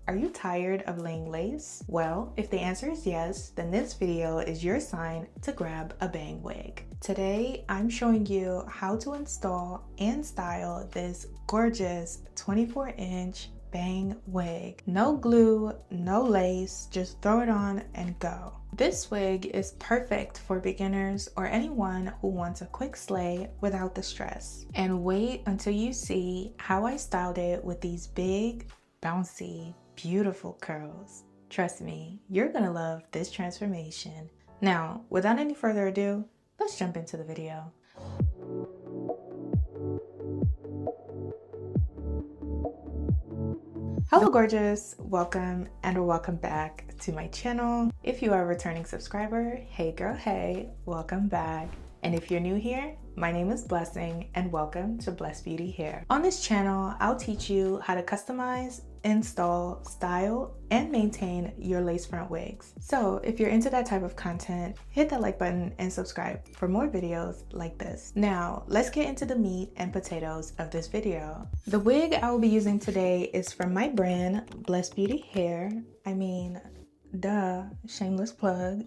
Are you tired of laying lace? Well, if the answer is yes, then this video is your sign to grab a bang wig. Today, I'm showing you how to install and style this gorgeous 24-inch bang wig. No glue, no lace, just throw it on and go. This wig is perfect for beginners or anyone who wants a quick slay without the stress. And wait until you see how I styled it with these big, bouncy, beautiful curls. Trust me, you're gonna love this transformation. Now, without any further ado, let's jump into the video. Hello gorgeous, welcome and welcome back to my channel. If you are a returning subscriber, hey girl, hey, welcome back. And if you're new here, my name is Blessing and welcome to Bless Beauty Hair. On this channel, I'll teach you how to customize, install, style, and maintain your lace front wigs. So if you're into that type of content, hit that like button and subscribe for more videos like this. Now, let's get into the meat and potatoes of this video. The wig I will be using today is from my brand, Bless Beauty Hair. I mean, duh, shameless plug.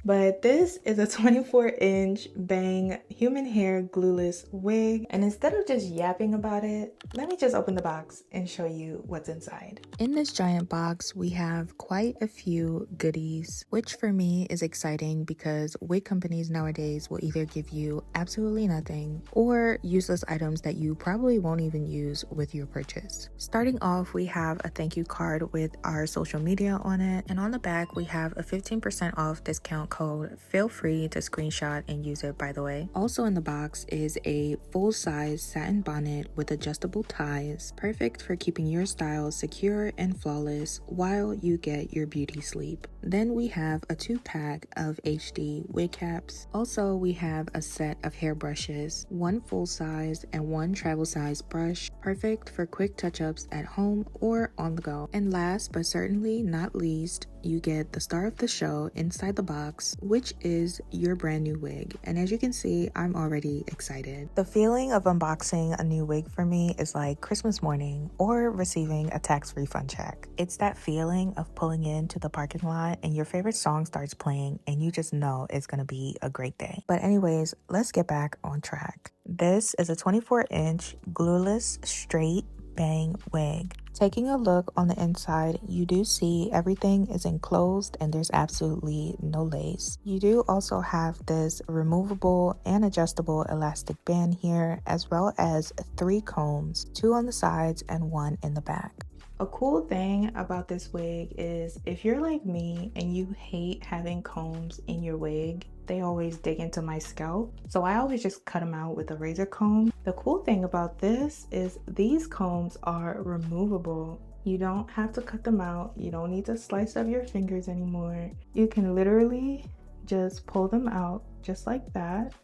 But this is a 24-inch bang human hair glueless wig. And instead of just yapping about it, let me just open the box and show you what's inside. In this giant box, we have quite a few goodies, which for me is exciting because wig companies nowadays will either give you absolutely nothing or useless items that you probably won't even use with your purchase. Starting off, we have a thank you card with our social media on it. And on the back, we have a 15% off discount code. Feel free to screenshot and use it, by the way. Also in the box is a full-size satin bonnet with adjustable ties, perfect for keeping your style secure and flawless while you get your beauty sleep. Then we have a 2-pack of HD wig caps. Also, we have a set of hair brushes, one full-size and one travel-size brush, perfect for quick touch-ups at home or on the go. And last but certainly not least, you get the star of the show inside the box, which is your brand new wig. And as you can see, I'm already excited. The feeling of unboxing a new wig for me is like Christmas morning or receiving a tax refund check. It's that feeling of pulling into the parking lot and your favorite song starts playing and you just know it's gonna be a great day. But anyways, let's get back on track. This is a 24-inch glueless straight bang wig. Taking a look on the inside, you do see everything is enclosed and there's absolutely no lace. You do also have this removable and adjustable elastic band here, as well as 3 combs, 2 on the sides and 1 in the back. A cool thing about this wig is if you're like me and you hate having combs in your wig, they always dig into my scalp. So I always just cut them out with a razor comb. The cool thing about this is these combs are removable. You don't have to cut them out. You don't need to slice up your fingers anymore. You can literally just pull them out just like that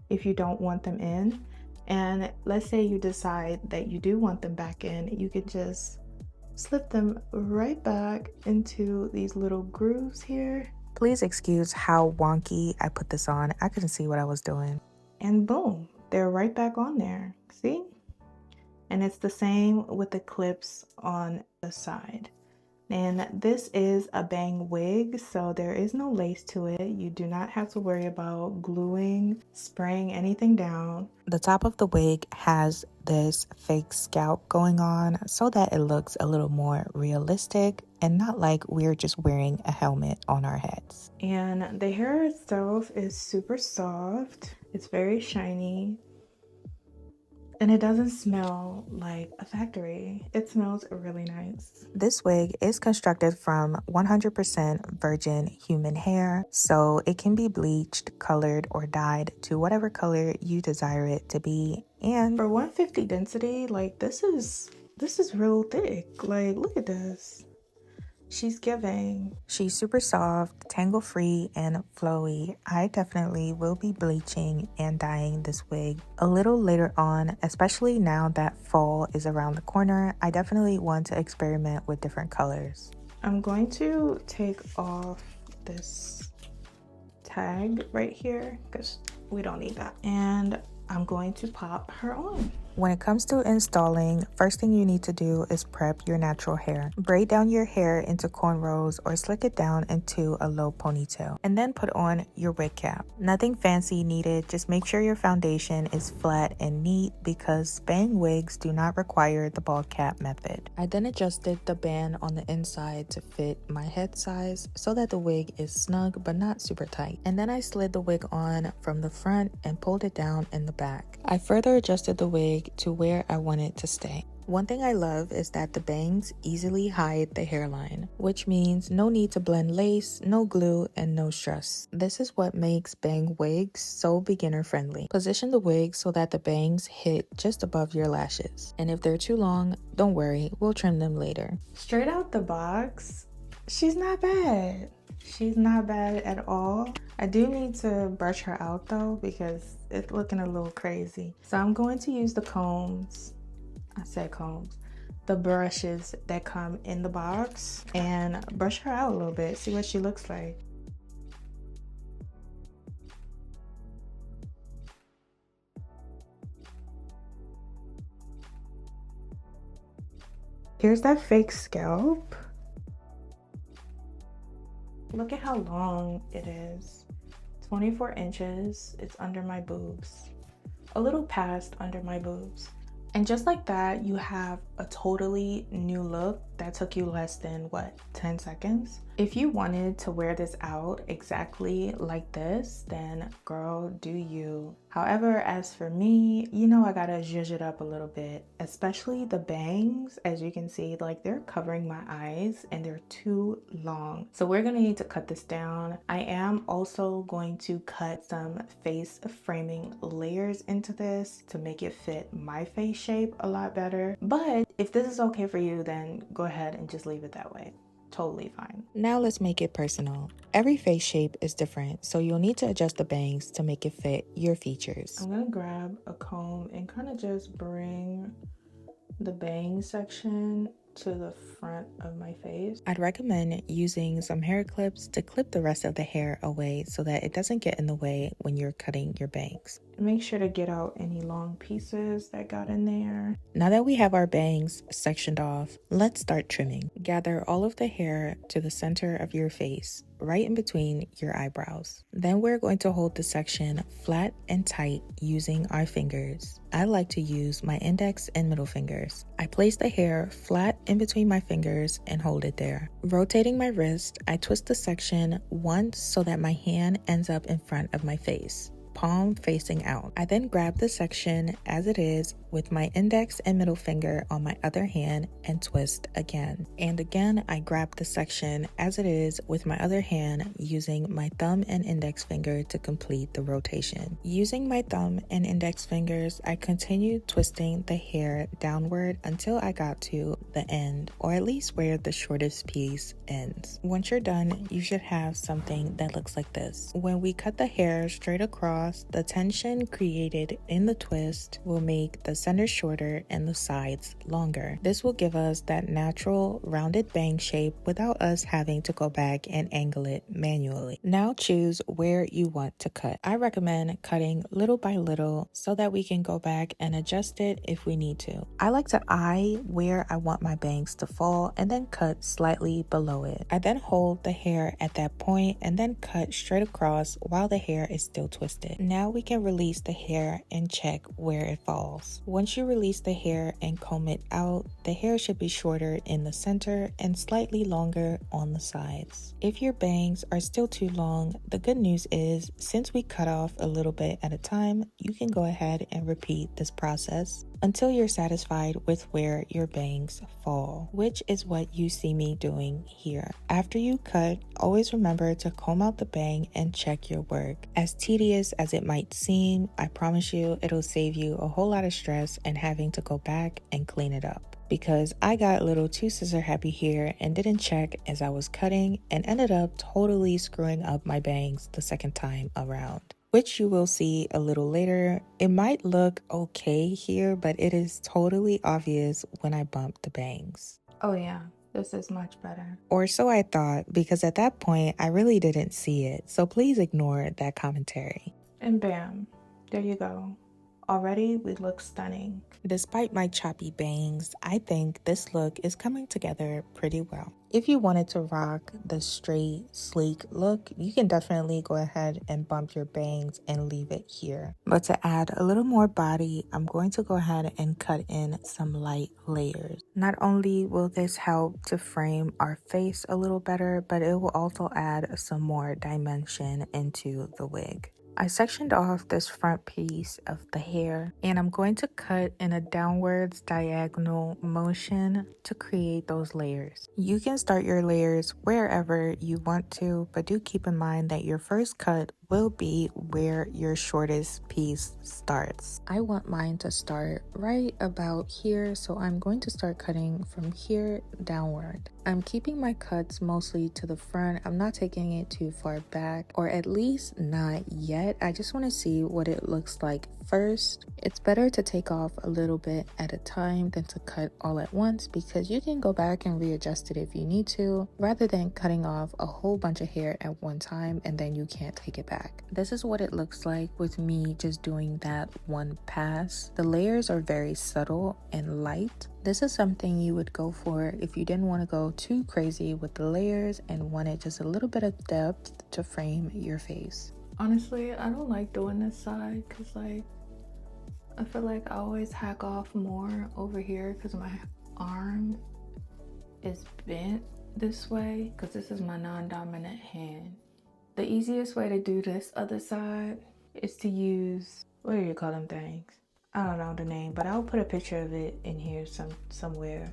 if you don't want them in. And let's say you decide that you do want them back in, you can just slip them right back into these little grooves here. Please excuse how wonky I put this on. I couldn't see what I was doing. And boom, they're right back on there. See? And it's the same with the clips on the side. And this is a bang wig, so there is no lace to it. You do not have to worry about gluing, spraying anything down. The top of the wig has this fake scalp going on so that it looks a little more realistic and not like we're just wearing a helmet on our heads. And the hair itself is super soft. It's very shiny. And it doesn't smell like a factory. It smells really nice. This wig is constructed from 100% virgin human hair, so it can be bleached, colored, or dyed to whatever color you desire it to be. And for 150 density, like this is real thick. Like, look at this. She's giving. She's super soft, tangle free, and flowy. I definitely will be bleaching and dyeing this wig a little later on, especially now that fall is around the corner. I definitely want to experiment with different colors. I'm going to take off this tag right here because we don't need that. And I'm going to pop her on. When it comes to installing, first thing you need to do is prep your natural hair. Braid down your hair into cornrows or slick it down into a low ponytail, and then put on your wig cap. Nothing fancy needed, just make sure your foundation is flat and neat because bang wigs do not require the bald cap method. I then adjusted the band on the inside to fit my head size so that the wig is snug but not super tight. And then I slid the wig on from the front and pulled it down in the back. I further adjusted the wig to where I want it to stay. One thing I love is that the bangs easily hide the hairline, which means no need to blend lace, no glue, and no stress. This is what makes bang wigs so beginner friendly. Position the wig so that the bangs hit just above your lashes. And if they're too long, don't worry, we'll trim them later. Straight out the box, she's not bad. She's not bad at all. I do need to brush her out though because it's looking a little crazy. So I'm going to use the combs. I said combs. The brushes that come in the box and brush her out a little bit. See what she looks like. Here's that fake scalp. Look at how long it is. 24 inches. It's under my boobs. A little past under my boobs. And just like that, you have a totally new look that took you less than, what, 10 seconds? If you wanted to wear this out exactly like this, then girl, do you. However, as for me, you know I gotta zhuzh it up a little bit, especially the bangs. As you can see, like they're covering my eyes and they're too long. So we're gonna need to cut this down. I am also going to cut some face framing layers into this to make it fit my face shape a lot better. But if this is okay for you, then go ahead and just leave it that way. Totally fine. Now let's make it personal. Every face shape is different, so you'll need to adjust the bangs to make it fit your features. I'm gonna grab a comb and kind of just bring the bang section to the front of my face. I'd recommend using some hair clips to clip the rest of the hair away so that it doesn't get in the way when you're cutting your bangs. Make sure to get out any long pieces that got in there. Now that we have our bangs sectioned off, let's start trimming. Gather all of the hair to the center of your face, right in between your eyebrows. Then we're going to hold the section flat and tight using our fingers. I like to use my index and middle fingers. I place the hair flat in between my fingers and hold it there. Rotating my wrist, I twist the section once so that my hand ends up in front of my face, palm facing out. I then grab the section as it is with my index and middle finger on my other hand and twist again. And again, I grab the section as it is with my other hand using my thumb and index finger to complete the rotation. Using my thumb and index fingers, I continued twisting the hair downward until I got to the end, or at least where the shortest piece ends. Once you're done, you should have something that looks like this. When we cut the hair straight across, the tension created in the twist will make the center shorter and the sides longer. This will give us that natural rounded bang shape without us having to go back and angle it manually. Now choose where you want to cut. I recommend cutting little by little so that we can go back and adjust it if we need to. I like to eye where I want my bangs to fall and then cut slightly below it. I then hold the hair at that point and then cut straight across while the hair is still twisted. Now we can release the hair and check where it falls. Once you release the hair and comb it out, the hair should be shorter in the center and slightly longer on the sides. If your bangs are still too long, the good news is since we cut off a little bit at a time, you can go ahead and repeat this process until you're satisfied with where your bangs fall, which is what you see me doing here. After you cut, always remember to comb out the bang and check your work. As tedious as it might seem, I promise you it'll save you a whole lot of stress and having to go back and clean it up. Because I got a little too scissor happy here and didn't check as I was cutting and ended up totally screwing up my bangs the second time around, which you will see a little later. It might look okay here, but it is totally obvious when I bump the bangs. Oh yeah, this is much better. Or so I thought, because at that point I really didn't see it, so please ignore that commentary. And bam, there you go. already we look stunning. Despite my choppy bangs, I think this look is coming together pretty well. If you wanted to rock the straight, sleek look, you can definitely go ahead and bump your bangs and leave it here. But to add a little more body, I'm going to go ahead and cut in some light layers. Not only will this help to frame our face a little better, but it will also add some more dimension into the wig. I sectioned off this front piece of the hair and I'm going to cut in a downwards diagonal motion to create those layers. You can start your layers wherever you want to, but do keep in mind that your first cut will be where your shortest piece starts. I want mine to start right about here, so I'm going to start cutting from here downward. I'm keeping my cuts mostly to the front. I'm not taking it too far back, or at least not yet. I just want to see what it looks like first. It's better to take off a little bit at a time than to cut all at once, because you can go back and readjust it if you need to, rather than cutting off a whole bunch of hair at one time and then you can't take it back. This is what it looks like with me just doing that one pass. The layers are very subtle and light. This is something you would go for if you didn't want to go too crazy with the layers and wanted just a little bit of depth to frame your face. Honestly, I don't like doing this side because I feel like I always hack off more over here because my arm is bent this way because this is my non-dominant hand. The easiest way to do this other side is to use, what do you call them things? I don't know the name, but I'll put a picture of it in here somewhere.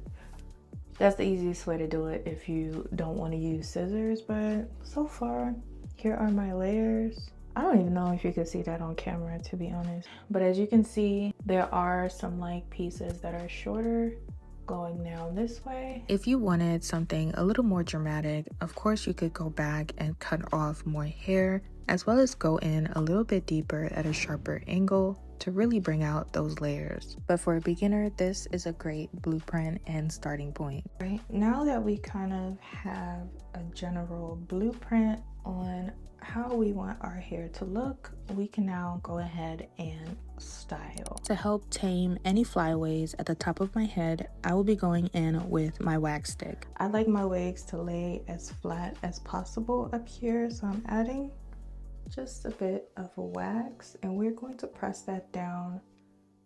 That's the easiest way to do it if you don't want to use scissors, but so far, here are my layers. I don't even know if you can see that on camera, to be honest. But as you can see, there are some like pieces that are shorter going down this way. If you wanted something a little more dramatic, of course you could go back and cut off more hair, as well as go in a little bit deeper at a sharper angle to really bring out those layers. But for a beginner, this is a great blueprint and starting point. Right now that we kind of have a general blueprint on how we want our hair to look, we can now go ahead and style. To help tame any flyaways at the top of my head, I will be going in with my wax stick. I like my wigs to lay as flat as possible up here, so I'm adding just a bit of wax and we're going to press that down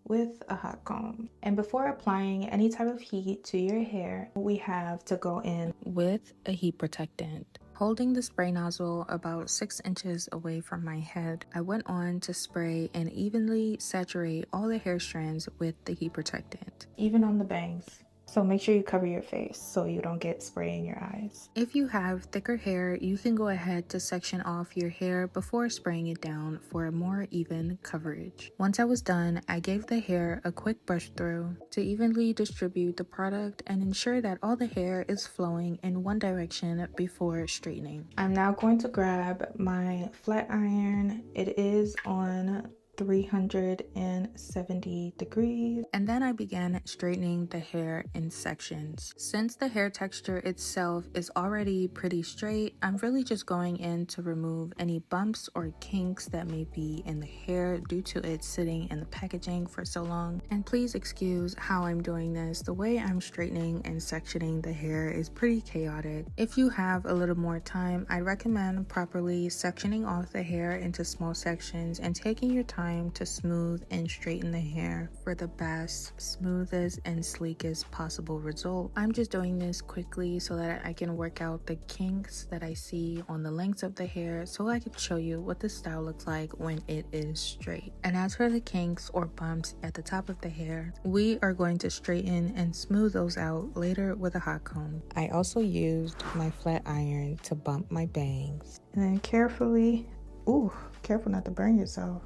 with a hot comb. And before applying any type of heat to your hair, we have to go in with a heat protectant. Holding the spray nozzle about 6 inches away from my head, I went on to spray and evenly saturate all the hair strands with the heat protectant. Even on the bangs. So make sure you cover your face so you don't get spray in your eyes. If you have thicker hair, you can go ahead to section off your hair before spraying it down for a more even coverage. Once I was done, I gave the hair a quick brush through to evenly distribute the product and ensure that all the hair is flowing in one direction before straightening. I'm now going to grab my flat iron. It is on 370 degrees, and then I began straightening the hair in sections. Since the hair texture itself is already pretty straight, I'm really just going in to remove any bumps or kinks that may be in the hair due to it sitting in the packaging for so long. And please excuse how I'm doing this. The way I'm straightening and sectioning the hair is pretty chaotic. If you have a little more time, I recommend properly sectioning off the hair into small sections and taking your time to smooth and straighten the hair for the best, smoothest, and sleekest possible result. I'm just doing this quickly so that I can work out the kinks that I see on the lengths of the hair so I can show you what the style looks like when it is straight. And as for the kinks or bumps at the top of the hair, we are going to straighten and smooth those out later with a hot comb. I also used my flat iron to bump my bangs. And then carefully, careful not to burn yourself.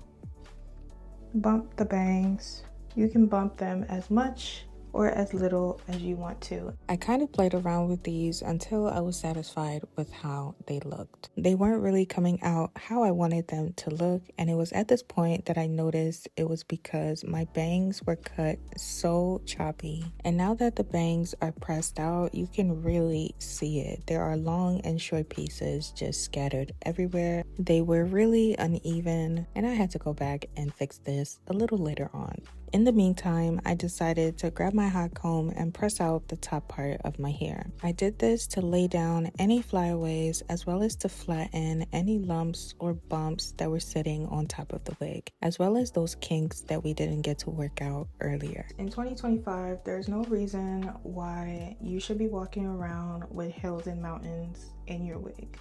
Bump the bangs. You can bump them as much or as little as you want to. I kind of played around with these until I was satisfied with how they looked. They weren't really coming out how I wanted them to look, and it was at this point that I noticed it was because my bangs were cut so choppy. And now that the bangs are pressed out, you can really see it. There are long and short pieces just scattered everywhere. They were really uneven, and I had to go back and fix this a little later on. In the meantime, I decided to grab my hot comb and press out the top part of my hair. I did this to lay down any flyaways as well as to flatten any lumps or bumps that were sitting on top of the wig, as well as those kinks that we didn't get to work out earlier. In 2025, there's no reason why you should be walking around with hills and mountains in your wig.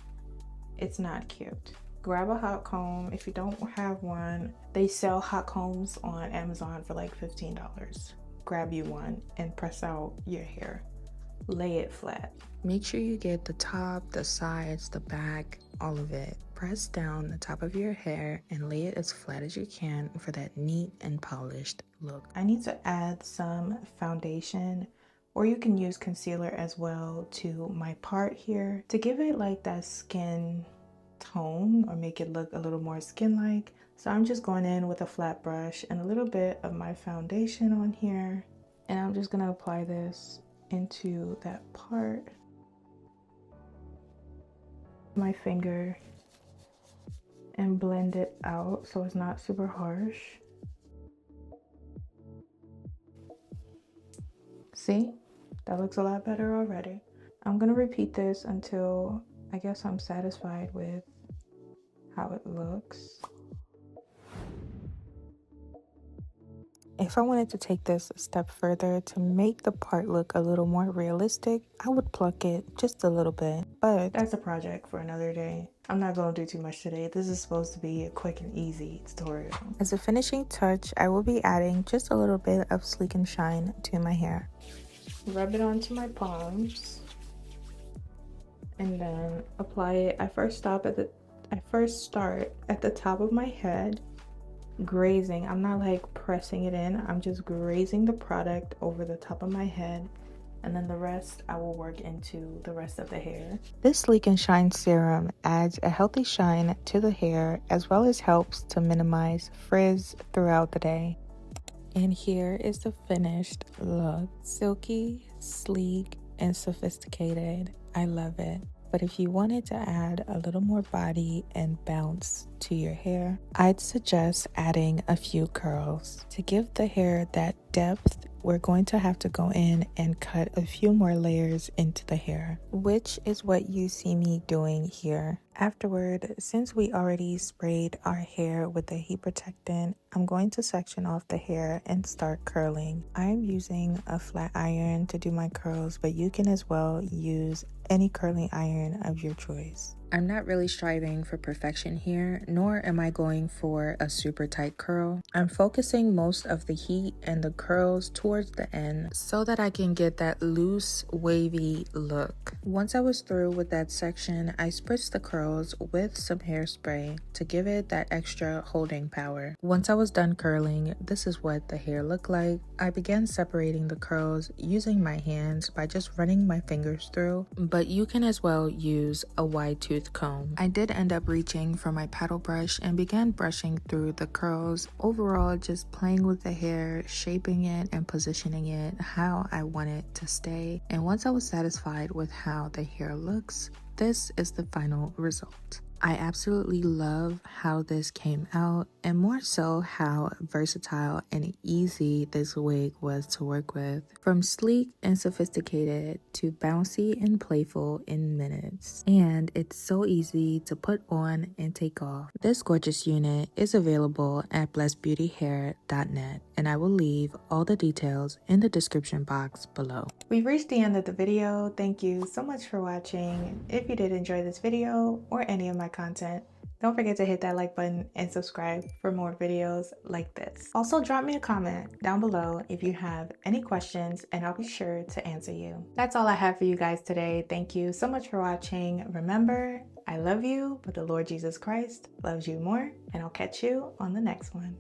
It's not cute. Grab a hot comb. If you don't have one, they sell hot combs on Amazon for like $15. Grab you one and press out your hair. Lay it flat. Make sure you get the top, the sides, the back, all of it. Press down the top of your hair and lay it as flat as you can for that neat and polished look. I need to add some foundation, or you can use concealer as well, to my part here to give it like that skin tone or make it look a little more skin-like. So I'm just going in with a flat brush and a little bit of my foundation on here, and I'm just gonna apply this into that part. My finger and blend it out so it's not super harsh. See? That looks a lot better already. I'm gonna repeat this until I guess I'm satisfied with how it looks. If I wanted to take this a step further to make the part look a little more realistic, I would pluck it just a little bit, but that's a project for another day. I'm not going to do too much today. This is supposed to be a quick and easy tutorial. As a finishing touch, I will be adding just a little bit of Sleek and Shine to my hair. Rub it onto my palms and then apply it. I first start at the top of my head, grazing. I'm not like pressing it in, I'm just grazing the product over the top of my head, and then the rest I will work into the rest of the hair. This Sleek and Shine serum adds a healthy shine to the hair as well as helps to minimize frizz throughout the day. And here is the finished look. Silky, sleek, and sophisticated. I love it. But if you wanted to add a little more body and bounce to your hair, I'd suggest adding a few curls. To give the hair that depth, we're going to have to go in and cut a few more layers into the hair, which is what you see me doing here. Afterward, since we already sprayed our hair with the heat protectant, I'm going to section off the hair and start curling. I'm using a flat iron to do my curls, but you can as well use any curling iron of your choice. I'm not really striving for perfection here, nor am I going for a super tight curl. I'm focusing most of the heat and the curls towards the end so that I can get that loose, wavy look. Once I was through with that section, I spritzed the curls with some hairspray to give it that extra holding power. Once I was done curling, this is what the hair looked like. I began separating the curls using my hands by just running my fingers through, but you can as well use a wide tooth comb. I did end up reaching for my paddle brush and began brushing through the curls. Overall, just playing with the hair, shaping it and positioning it how I want it to stay. And once I was satisfied with how the hair looks, this is the final result. I absolutely love how this came out, and more so how versatile and easy this wig was to work with. From sleek and sophisticated to bouncy and playful in minutes. And it's so easy to put on and take off. This gorgeous unit is available at blessedbeautyhair.net, and I will leave all the details in the description box below. We've reached the end of the video. Thank you so much for watching. If you did enjoy this video or any of my content, don't forget to hit that like button and subscribe for more videos like this. Also, drop me a comment down below if you have any questions and I'll be sure to answer you. That's all I have for you guys today. Thank you so much for watching. Remember, I love you, but the Lord Jesus Christ loves you more, and I'll catch you on the next one.